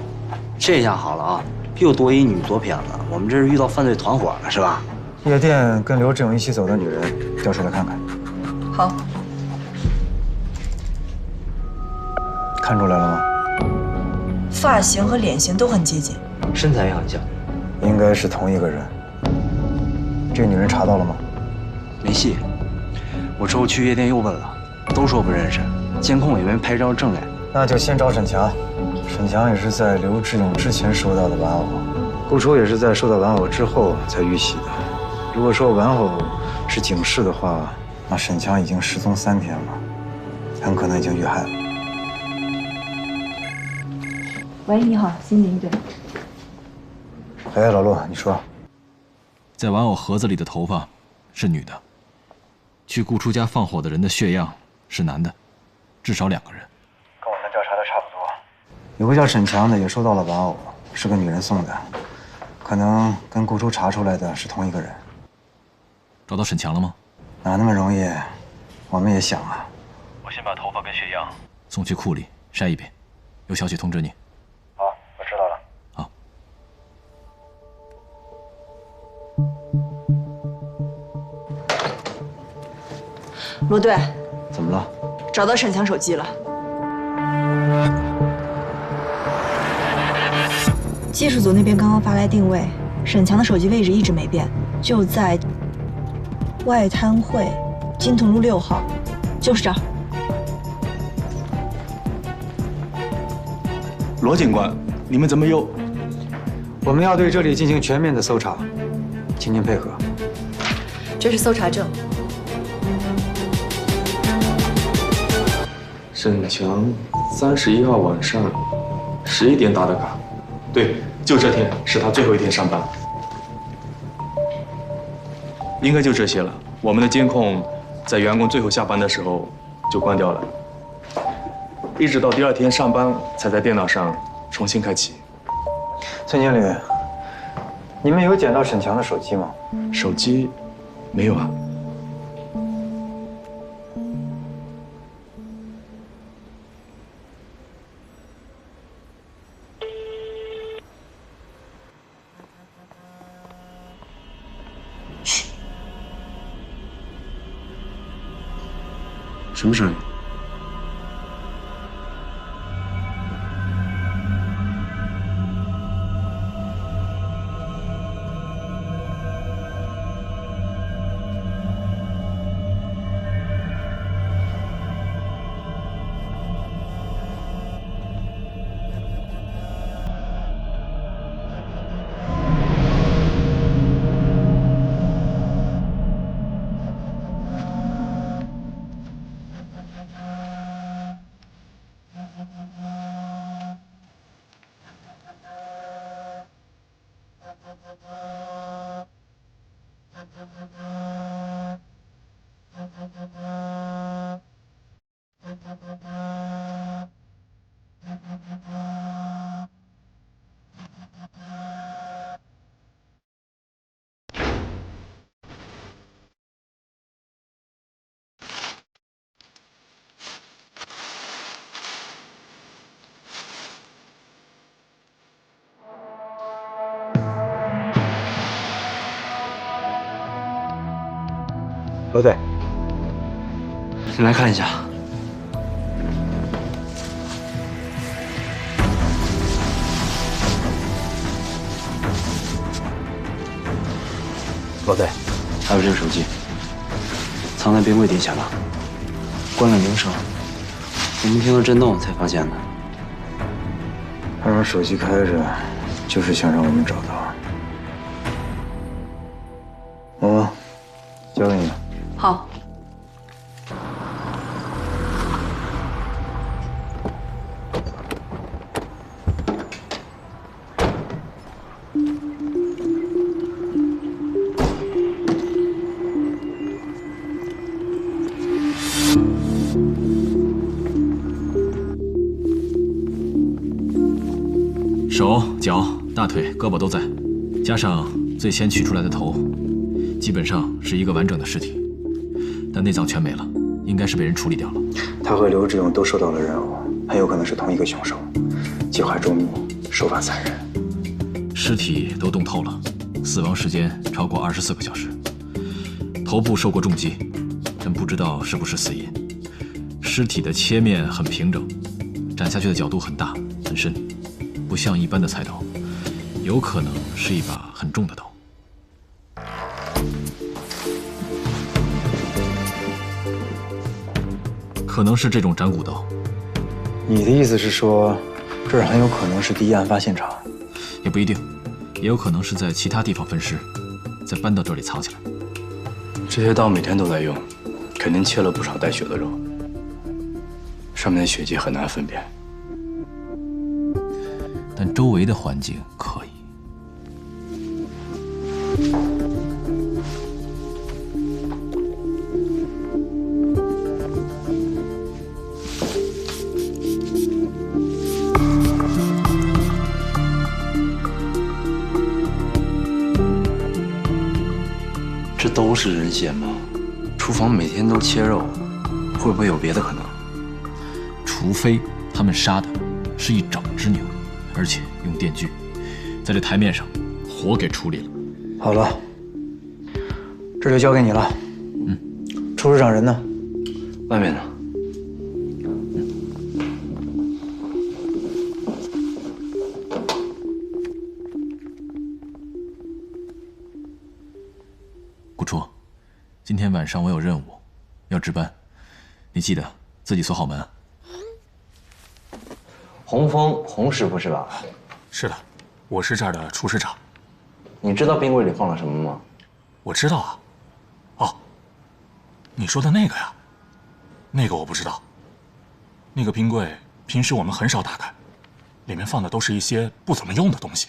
Speaker 5: 這下好了啊，又多一女左撇子，我們這是遇到犯罪團伙了是吧？
Speaker 3: 夜店跟劉志勇一起走的女人，調出來看看。
Speaker 6: 好。
Speaker 3: 看出來了嗎？
Speaker 6: 髮型和臉型都很接近，
Speaker 5: 身材也很像，
Speaker 3: 应该是同一个人。这个女人查到了吗？
Speaker 5: 没戏。我之后去夜店又问了，都说不认识，监控也没拍张证来。
Speaker 3: 那就先找沈强。沈强也是在刘志勇之前收到的玩偶，顾初也是在收到玩偶之后才遇袭的。如果说玩偶是警示的话，那沈强已经失踪3天了，很可能已经遇害了。
Speaker 6: 喂，你好，新民队。
Speaker 3: 哎，老陆，你说，
Speaker 1: 在玩偶盒子里的头发是女的，去顾初家放火的人的血样是男的，至少2个人，
Speaker 3: 跟我们调查的差不多。有个叫沈强的也收到了玩偶，是个女人送的，可能跟顾初查出来的是同一个人。
Speaker 1: 找到沈强了吗？
Speaker 3: 哪那么容易？我们也想啊。
Speaker 1: 我先把头发跟血样送去库里筛一遍，有消息通知你。
Speaker 3: 好，我知道了。
Speaker 1: 好。
Speaker 6: 罗队，
Speaker 3: 怎么了？
Speaker 6: 找到沈强手机了。技术组那边刚刚发来定位，沈强的手机位置一直没变，就在外滩汇金屯路6号，就是这儿。
Speaker 10: 罗警官，你们怎么又？
Speaker 3: 我们要对这里进行全面的搜查，请您配合。
Speaker 6: 这是搜查证。
Speaker 10: 沈强31号晚上11点打的卡，对，就这天是他最后一天上班。应该就这些了。我们的监控在员工最后下班的时候就关掉了，一直到第2天上班才在电脑上重新开启。
Speaker 3: 崔经理，你们有捡到沈强的手机吗？
Speaker 10: 手机没有啊。
Speaker 5: 什么声音？
Speaker 3: 罗队，
Speaker 5: 你来看一下。
Speaker 3: 罗队，
Speaker 5: 还有这个手机，藏在冰柜底下了，关了铃声。我们听到震动才发现的。
Speaker 3: 他让手机开着，就是想让我们找到。萌萌，交给你了。
Speaker 6: 好。
Speaker 1: 手、脚、大腿、胳膊都在，加上最先取出来的头，基本上是一个完整的尸体，但内脏全没了，应该是被人处理掉了。
Speaker 3: 他和刘志勇都受到了人偶，很有可能是同一个凶手，计划周密，手法残忍。
Speaker 1: 尸体都冻透了，死亡时间超过24个小时，头部受过重击，但不知道是不是死因。尸体的切面很平整，斩下去的角度很大很深。不像一般的菜刀，有可能是一把很重的刀。可能是这种斩骨刀。
Speaker 3: 你的意思是说，这儿很有可能是第一案发现场？
Speaker 1: 也不一定，也有可能是在其他地方分尸，再搬到这里藏起来。
Speaker 13: 这些刀每天都在用，肯定切了不少带血的肉，上面的血迹很难分辨。
Speaker 1: 但周围的环境可以。
Speaker 5: 这都是人血吗？厨房每天都切肉，会不会有别的可能？
Speaker 1: 除非他们杀的是一整只牛，而且用电锯在这台面上活给处理了。
Speaker 3: 好了，这就交给你了。厨师长人呢？
Speaker 5: 外面呢？
Speaker 1: 顾初，今天晚上我有任务，要值班，你记得自己锁好门。
Speaker 5: 洪师傅是吧？
Speaker 18: 是的，我是这儿的厨师长。
Speaker 5: 你知道冰柜里放了什么吗？
Speaker 18: 我知道啊。哦，你说的那个呀？那个我不知道。那个冰柜平时我们很少打开，里面放的都是一些不怎么用的东西。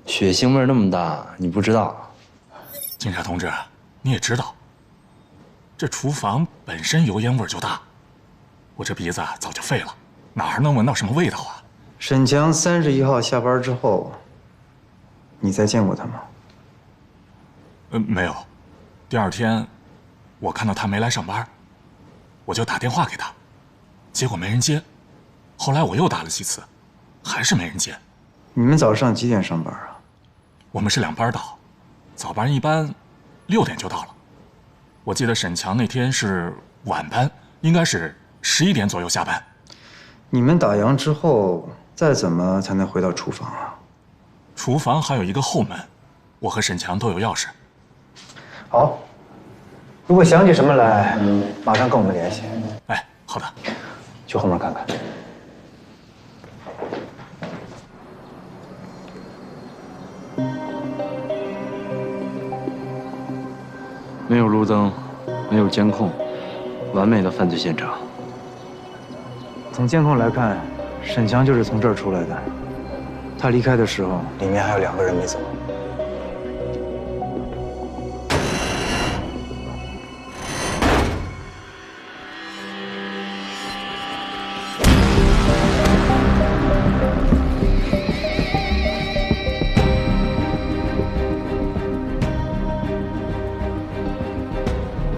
Speaker 5: 血腥味那么大，你不知道？
Speaker 18: 警察同志，你也知道，这厨房本身油烟味就大，我这鼻子早就废了，哪还能聞到什麼味道啊？
Speaker 3: 沈強31號下班之後，你再見過他嗎？
Speaker 18: 沒有。第二天，我看到他沒來上班，我就打電話給他，結果沒人接。後來我又打了幾次，還是沒人接。
Speaker 3: 你們早上幾點上班啊？
Speaker 18: 我們是2班倒，早班一般6點就到了。我記得沈強那天是晚班，應該是11點左右下班。
Speaker 3: 你們打烊之後，再怎麼才能回到廚房啊？
Speaker 18: 廚房還有一個後門，我和沈強都有鑰匙。
Speaker 3: 好，如果想起什麼來，馬上跟我們聯繫。
Speaker 18: 哎，好的。
Speaker 3: 去後面看看。
Speaker 5: 沒有路燈，沒有監控，完美的犯罪現場。
Speaker 3: 從監控來看，沈強就是從這兒出來的。他離開的時候，裡面還有2個人沒走。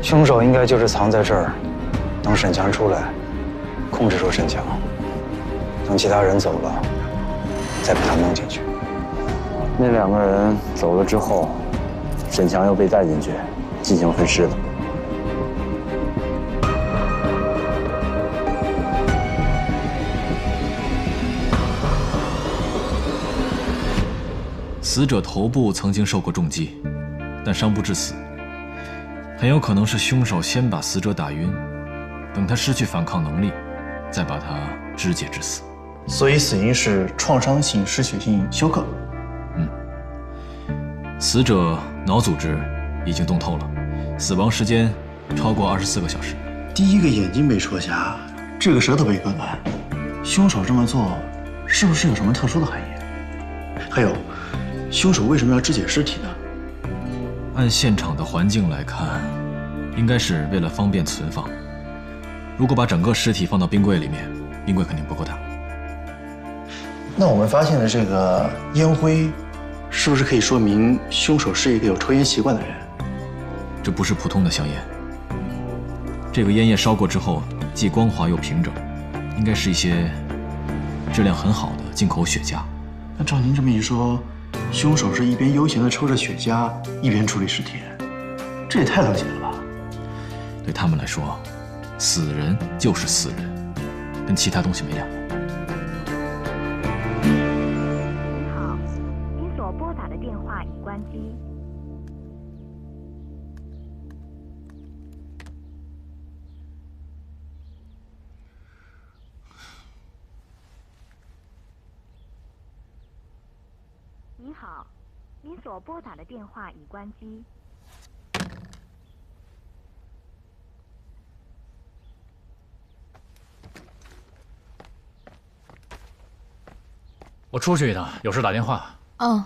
Speaker 3: 兇手應該就是藏在這兒，等沈強出來，控制住沈強，等其他人走了，再把他弄進去。
Speaker 5: 那2個人走了之後，沈強又被帶進去，進行分屍了。
Speaker 1: 死者頭部曾經受過重擊，但傷不致死。很有可能是兇手先把死者打暈，等他失去反抗能力，再把他肢解致死。
Speaker 11: 所以死因是創傷性失血性休克。
Speaker 1: 死者腦組織已經凍透了，死亡時間超過24個小時。
Speaker 11: 第一個眼睛被戳瞎，這個舌頭被割斷，兇手這麼做是不是有什麼特殊的含義？還有，兇手為什麼要肢解屍體呢？
Speaker 1: 按現場的環境來看，應該是為了方便存放。如果把整個屍體放到冰櫃裡面，冰櫃肯定不夠大。
Speaker 11: 那我們發現的這個煙灰，是不是可以說明兇手是一個有抽煙習慣的人？
Speaker 1: 這不是普通的香煙，這個煙葉燒過之後，既光滑又平整，應該是一些質量很好的進口雪茄。
Speaker 11: 那照您這麼一說，兇手是一邊悠閒地抽着雪茄，一邊處理屍體，這也太冷血了吧？
Speaker 1: 對他們來說，死人就是死人，跟其他東西沒兩樣。
Speaker 15: 您好，您所拨打的电话已关机。
Speaker 19: 我出去一趟，有事打電話。
Speaker 2: 嗯。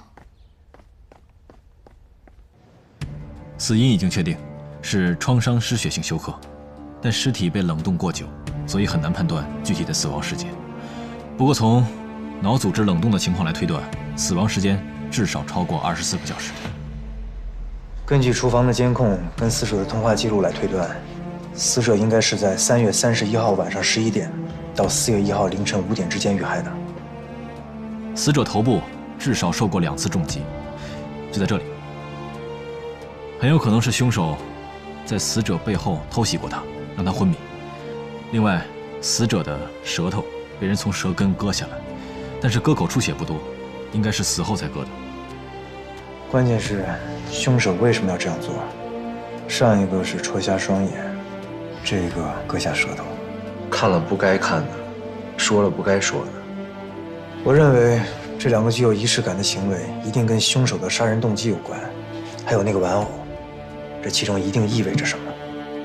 Speaker 1: 死因已經確定是創傷失血性休克，但屍體被冷凍過久，所以很難判斷具體的死亡時間。不過從腦組織冷凍的情況來推斷，死亡時間至少超過24個小時。
Speaker 3: 根據廚房的監控跟死者的通話記錄來推斷，死者應該是在3月31號晚上11點到4月1號凌晨5點之間遇害的。
Speaker 1: 死者頭部至少受過2次重擊，就在這裡。很有可能是兇手在死者背後偷襲過他，讓他昏迷。另外，死者的舌頭被人從舌根割下來，但是割口出血不多，應該是死後才割的。
Speaker 3: 關鍵是兇手為什麼要這樣做？上一個是戳瞎雙眼，這個割下舌頭，
Speaker 5: 看了不該看的，說了不該說的。
Speaker 3: 我認為這兩個具有儀式感的行為一定跟兇手的殺人動機有關，還有那個玩偶，這其中一定意味着什麼。